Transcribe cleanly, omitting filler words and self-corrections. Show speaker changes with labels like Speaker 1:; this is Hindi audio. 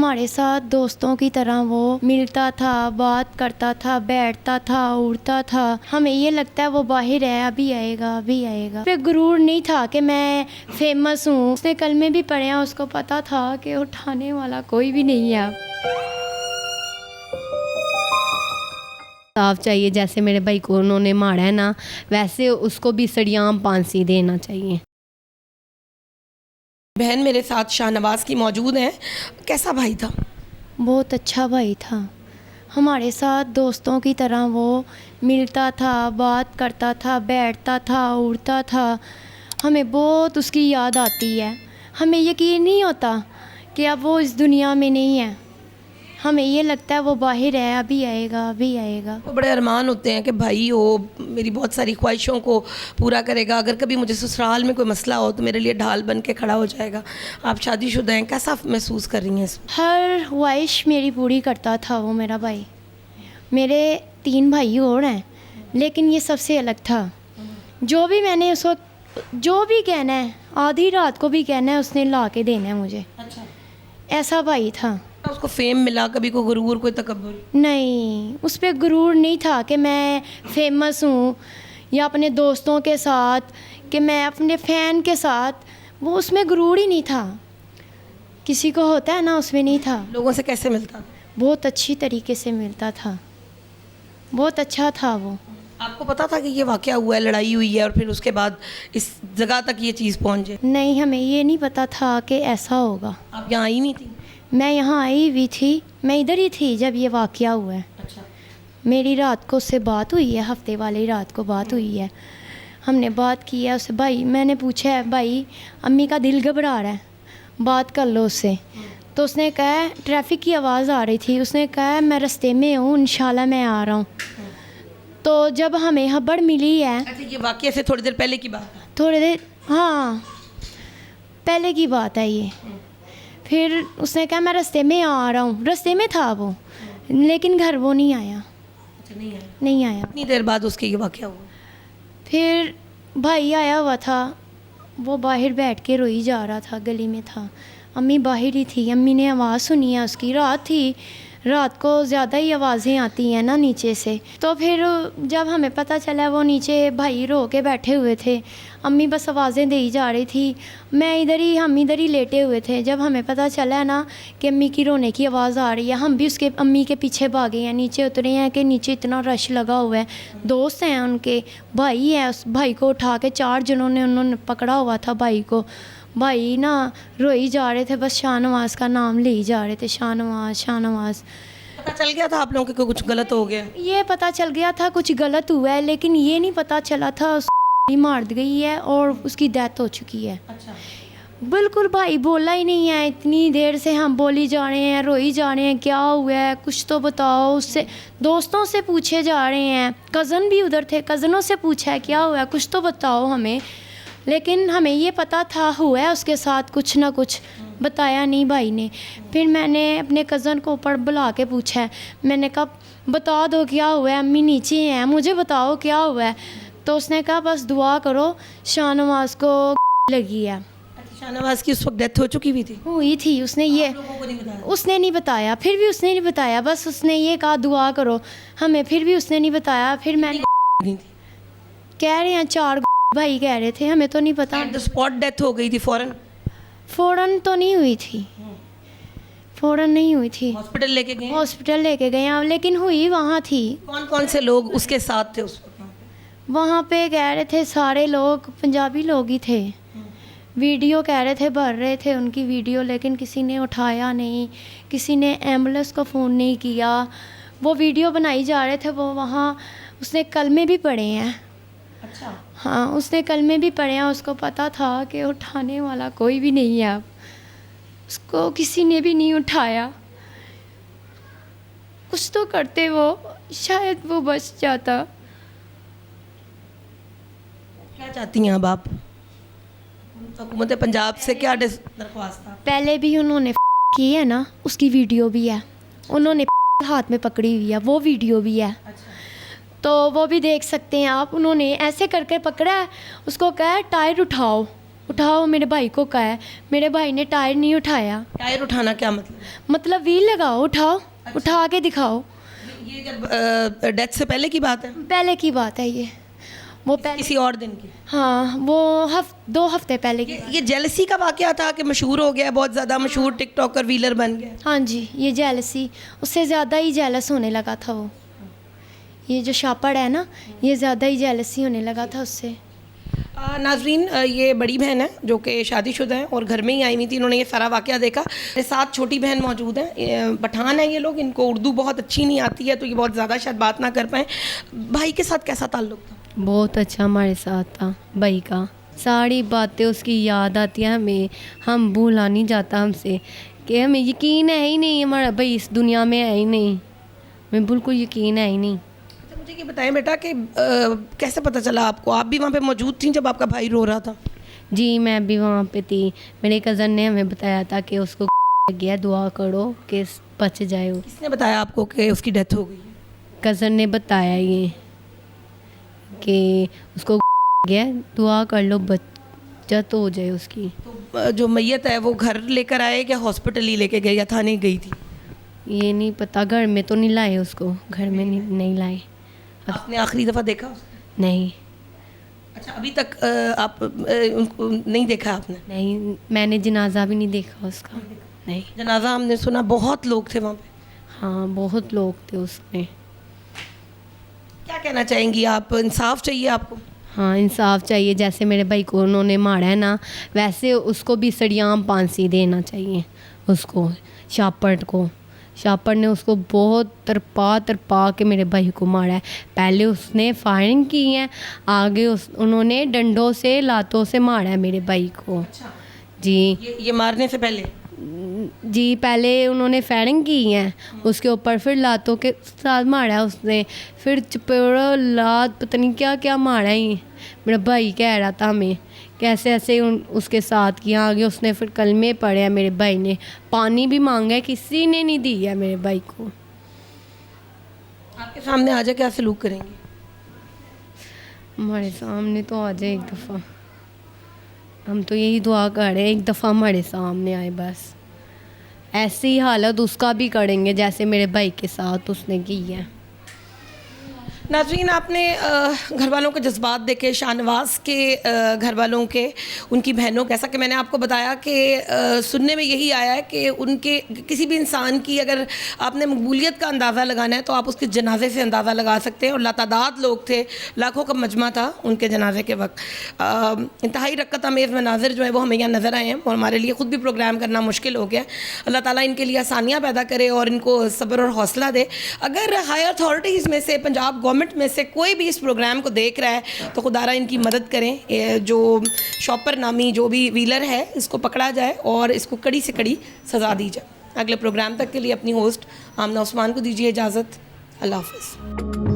Speaker 1: हमारे साथ दोस्तों की तरह वो मिलता था, बात करता था, बैठता था, उड़ता था। हमें ये लगता है वो बाहर है, अभी आएगा अभी आएगा। फिर गुरूर नहीं था कि मैं फेमस हूँ। उसने कलमे भी पढ़े हैं, उसको पता था कि उठाने वाला कोई भी नहीं है।
Speaker 2: साफ चाहिए, जैसे मेरे भाई को उन्होंने मारा है ना, वैसे उसको भी सड़ियाम फांसी देना चाहिए।
Speaker 3: बहन मेरे साथ शाहनवाज की मौजूद हैं। कैसा भाई था?
Speaker 1: बहुत अच्छा भाई था। हमारे साथ दोस्तों की तरह वो मिलता था, बात करता था, बैठता था, उड़ता था। हमें बहुत उसकी याद आती है। हमें यकीन नहीं होता कि अब वो इस दुनिया में नहीं है। हमें ये लगता है वो बाहर है, अभी आएगा अभी आएगा।
Speaker 3: तो बड़े अरमान होते हैं कि भाई हो मेरी बहुत सारी ख्वाहिशों को पूरा करेगा, अगर कभी मुझे ससुराल में कोई मसला हो तो मेरे लिए ढाल बन के खड़ा हो जाएगा। आप शादीशुदा हैं, कैसा महसूस कर रही हैं इसमें?
Speaker 1: हर ख्वाहिश मेरी पूरी करता था वो मेरा भाई। मेरे 3 भाई और हैं, लेकिन ये सबसे अलग था। जो भी मैंने उस वक्त जो भी कहना है, आधी रात को भी कहना है, उसने ला के देना है मुझे।
Speaker 3: अच्छा,
Speaker 1: ऐसा भाई था।
Speaker 3: उसको फेम मिला, कभी कोई गुरूर कोई तकब्बुर?
Speaker 1: नहीं, उस पर गुरूर नहीं था कि मैं फेमस हूँ या अपने दोस्तों के साथ, कि मैं अपने फ़ैन के साथ। वो उसमें गुरूर ही नहीं था। किसी को होता है ना, उसमें नहीं था।
Speaker 3: लोगों से कैसे मिलता?
Speaker 1: बहुत अच्छी तरीके से मिलता था, बहुत अच्छा था वो।
Speaker 3: आपको पता था कि ये वाक़या हुआ है, लड़ाई हुई है और फिर उसके बाद इस जगह तक ये चीज़ पहुँच जाए?
Speaker 1: नहीं, हमें ये नहीं पता था कि ऐसा होगा।
Speaker 3: आप यहाँ आई नहीं थी?
Speaker 1: मैं यहाँ आई हुई थी, मैं इधर ही थी जब ये वाक़या हुआ है।
Speaker 3: अच्छा,
Speaker 1: मेरी रात को उससे बात हुई है, हफ्ते वाली रात को बात हुई है। हमने बात की है उससे। भाई, मैंने पूछा है, भाई अम्मी का दिल घबरा रहा है, बात कर लो उससे। तो उसने कहा, ट्रैफिक की आवाज़ आ रही थी, उसने कहा मैं रास्ते में हूँ, इंशाल्लाह मैं आ रहा हूँ। तो जब हमें खबर मिली है,
Speaker 3: अच्छा ये वाक़ये से थोड़ी देर पहले की बात है?
Speaker 1: थोड़ी देर, हाँ पहले की बात है ये। फिर उसने कहा मैं रास्ते में आ रहा हूँ। रास्ते में था वो, लेकिन घर वो नहीं आया।
Speaker 3: अच्छा, नहीं आया?
Speaker 1: नहीं आया।
Speaker 3: कितनी देर बाद उसके ये वाक़या हुआ?
Speaker 1: फिर भाई आया हुआ था, वो बाहर बैठ के रोई जा रहा था, गली में था। अम्मी बाहर ही थी, अम्मी ने आवाज़ सुनी है उसकी। रात थी, रात को ज़्यादा ही आवाज़ें आती हैं ना नीचे से। तो फिर जब हमें पता चला, वो नीचे भाई रो के बैठे हुए थे, अम्मी बस आवाज़ें दी जा रही थी, हम इधर ही लेटे हुए थे। जब हमें पता चला ना कि अम्मी की रोने की आवाज़ आ रही है, हम भी उसके अम्मी के पीछे भागे हैं, नीचे उतरे हैं कि नीचे इतना रश लगा हुआ है। दोस्त हैं उनके, भाई है, उस भाई को उठा के 4 जनों ने उन्होंने पकड़ा हुआ था भाई को। भाई ना रोई जा रहे थे, बस शाहनवाज का नाम ले ही जा रहे थे, शाहनवाज शाहनवाज।
Speaker 3: पता चल गया था आप लोगों को कुछ गलत हो गया?
Speaker 1: ये पता चल गया था कुछ गलत हुआ है, लेकिन ये नहीं पता चला था उसकी मार दी गई है और उसकी डेथ हो चुकी है।
Speaker 3: अच्छा,
Speaker 1: बिल्कुल भाई बोला ही नहीं है। इतनी देर से हम बोली जा रहे हैं, रोई जा रहे हैं, क्या हुआ है कुछ तो बताओ। उससे दोस्तों से पूछे जा रहे हैं, कज़न भी उधर थे, कज़नों से पूछा है क्या हुआ है, कुछ तो बताओ हमें। लेकिन हमें ये पता था हुआ है उसके साथ कुछ ना कुछ, बताया नहीं भाई ने। फिर मैंने अपने कज़न को ऊपर बुला के पूछा है, मैंने कहा बता दो क्या हुआ है, अम्मी नीचे हैं, मुझे बताओ क्या हुआ है। तो उसने कहा बस दुआ करो, शाहनवाज को लगी है।
Speaker 3: अच्छा, शाहनवाज की उस वक्त डेथ हो चुकी भी थी?
Speaker 1: हुई थी। उसने ये
Speaker 3: लोगों को नहीं बताया?
Speaker 1: उसने नहीं बताया, फिर भी उसने नहीं बताया, बस उसने ये कहा दुआ करो हमें, फिर भी उसने नहीं बताया। फिर मैंने
Speaker 3: नहीं थी?
Speaker 1: कह रहे हैं 4 भाई कह रहे थे, हमें तो नहीं पता।
Speaker 3: एट द स्पॉट डेथ हो गई थी फौरन?
Speaker 1: फ़ौरन तो नहीं हुई थी, फ़ौरन नहीं हुई थी।
Speaker 3: हॉस्पिटल लेके गए?
Speaker 1: हॉस्पिटल लेके गए हैं, लेकिन हुई वहाँ थी।
Speaker 3: कौन कौन से लोग उसके साथ थे उस वक्त?
Speaker 1: वहाँ पे कह रहे थे सारे लोग पंजाबी लोग ही थे। वीडियो कह रहे थे भर रहे थे उनकी वीडियो, लेकिन किसी ने उठाया नहीं, किसी ने एम्बुलेंस को फ़ोन नहीं किया। वो वीडियो बनाई जा रहे थे, वो वहाँ उसने कलमे भी पढ़े हैं।
Speaker 3: अच्छा,
Speaker 1: हाँ उसने कलमे भी पढ़े हैं, उसको पता था कि उठाने वाला कोई भी नहीं है। अब उसको किसी ने भी नहीं उठाया। कुछ तो करते वो, शायद वो बच जाता।
Speaker 3: क्या चाहती हैं अब आप? हुकूमत पंजाब से क्या दरख्वास्त था?
Speaker 1: पहले भी उन्होंने की है ना, उसकी वीडियो भी है, उन्होंने हाथ में पकड़ी हुई है, वो वीडियो भी है।
Speaker 3: अच्छा,
Speaker 1: तो वो भी देख सकते हैं आप। उन्होंने ऐसे करके पकड़ा है, उसको कहा टायर उठाओ, उठाओ, मेरे भाई को कहा है, मेरे भाई ने टायर नहीं उठाया।
Speaker 3: टायर उठाना क्या
Speaker 1: मतलब व्हील लगाओ, उठाओ, उठा के दिखाओ।
Speaker 3: ये जब डेथ से पहले की बात है?
Speaker 1: पहले की बात है ये, वो पहले,
Speaker 3: किसी और दिन की?
Speaker 1: हाँ वो 2 हफ्ते पहले की।
Speaker 3: ये जेलसी का वाकया था कि मशहूर हो गया, बहुत ज़्यादा मशहूर टिकटॉकर व्हीलर बन गया?
Speaker 1: हाँ जी, ये जेलसी, उससे ज़्यादा ही जेलस होने लगा था वो। ये जो शापड़ है ना, ये ज़्यादा ही जेलसी होने लगा था उससे।
Speaker 3: नाजरीन, ये बड़ी बहन है जो कि शादीशुदा है और घर में ही आई हुई थी। इन्होंने ये सारा वाकया देखा। मेरे साथ छोटी बहन मौजूद है, पठान है ये लोग, इनको उर्दू बहुत अच्छी नहीं आती है तो ये बहुत ज़्यादा शायद बात ना कर पाएँ। भाई के साथ कैसा ताल्लुक़ था?
Speaker 2: बहुत अच्छा हमारे साथ था भाई का। सारी बातें उसकी याद आती है हमें, हम भूला नहीं जाता हमसे, कि हमें यकीन है ही नहीं हमारा भाई इस दुनिया में है ही नहीं, हमें बिल्कुल यकीन है ही नहीं।
Speaker 3: अच्छा, मुझे ये बताएं बेटा कि कैसे पता चला आपको? आप भी वहाँ पे मौजूद थी जब आपका भाई रो रहा था?
Speaker 2: जी मैं भी वहाँ पे थी। मेरे कज़न ने हमें बताया था कि उसको लग गया, दुआ करो कि बच जाए वो।
Speaker 3: किसने बताया आपको कि उसकी डेथ हो गई है?
Speaker 2: कज़न ने बताया ये कि उसको गया, दुआ कर लो बचत हो जाए उसकी।
Speaker 3: तो जो मैयत है वो घर लेकर आए या हॉस्पिटल ही लेके गए या थाने गई थी?
Speaker 2: ये नहीं पता, घर में तो नहीं लाए उसको, घर में नहीं लाए।
Speaker 3: आपने आखिरी दफ़ा देखा उसको?
Speaker 2: नहीं
Speaker 3: अच्छा, अभी तक आप उनको नहीं देखा आपने?
Speaker 2: नहीं, मैंने जनाजा भी नहीं देखा उसका। नहीं।
Speaker 3: जनाजा हमने सुना बहुत लोग थे वहाँ पे।
Speaker 2: हाँ बहुत लोग थे उसमें।
Speaker 3: क्या कहना चाहेंगी आप? इंसाफ चाहिए आपको?
Speaker 2: हाँ इंसाफ चाहिए, जैसे मेरे भाई को उन्होंने मारा है ना, वैसे उसको भी सड़ियाम फांसी देना चाहिए उसको, शापड़ ने उसको बहुत तरपा के मेरे भाई को मारा है। पहले उसने फायरिंग की है, आगे उन्होंने डंडों से लातों से मारा है मेरे भाई को।
Speaker 3: अच्छा,
Speaker 2: जी
Speaker 3: ये मारने से पहले?
Speaker 2: जी पहले उन्होंने फायरिंग की है, उसके ऊपर फिर लातों के साथ मारा है उसने, फिर चपेड़ा लात पता नहीं क्या क्या मारा ही। मेरा भाई कह रहा था हमें कैसे ऐसे उसके साथ किया। आगे उसने फिर कलमे पढ़े हैं मेरे भाई ने, पानी भी मांगा है, किसी ने नहीं दी है मेरे भाई को।
Speaker 3: आपके सामने आ जाए क्या सलूक करेंगे?
Speaker 2: हमारे सामने तो आ जाए एक दफ़ा, हम तो यही दुआ कर रहे हैं एक दफ़ा हमारे सामने आए बस। ऐसी हालत उसका भी करेंगे जैसे मेरे भाई के साथ उसने की है।
Speaker 3: नाज़रीन, आपने घर वालों के जज्बात देखे, शाहनवाज़ के घर वालों के, उनकी बहनों, कैसा कि मैंने आपको बताया कि सुनने में यही आया है कि उनके किसी भी इंसान की अगर आपने मकबूलियत का अंदाज़ा लगाना है तो आप उसके जनाजे से अंदाज़ा लगा सकते हैं। और लातादाद लोग थे, लाखों का मजमा था उनके जनाजे के वक्त। इंतहाई रक्कत अमेज़ मनाज़िर जो है वो हमें यहाँ नज़र आए हैं और हमारे लिए ख़ुद भी प्रोग्राम करना मुश्किल हो गया। अल्लाह ताला इनके लिए आसानियाँ पैदा करे और इनको सब्र और हौसला दे। अगर हाई अथॉरिटीज़ में से, पंजाब गवर्नमेंट में से कोई भी इस प्रोग्राम को देख रहा है तो खुदारा इनकी मदद करें। जो शॉपर नामी जो भी व्हीलर है इसको पकड़ा जाए और इसको कड़ी से कड़ी सज़ा दी जाए। अगले प्रोग्राम तक के लिए अपनी होस्ट आमना उस्मान को दीजिए इजाज़त। अल्लाह हाफ़िज़।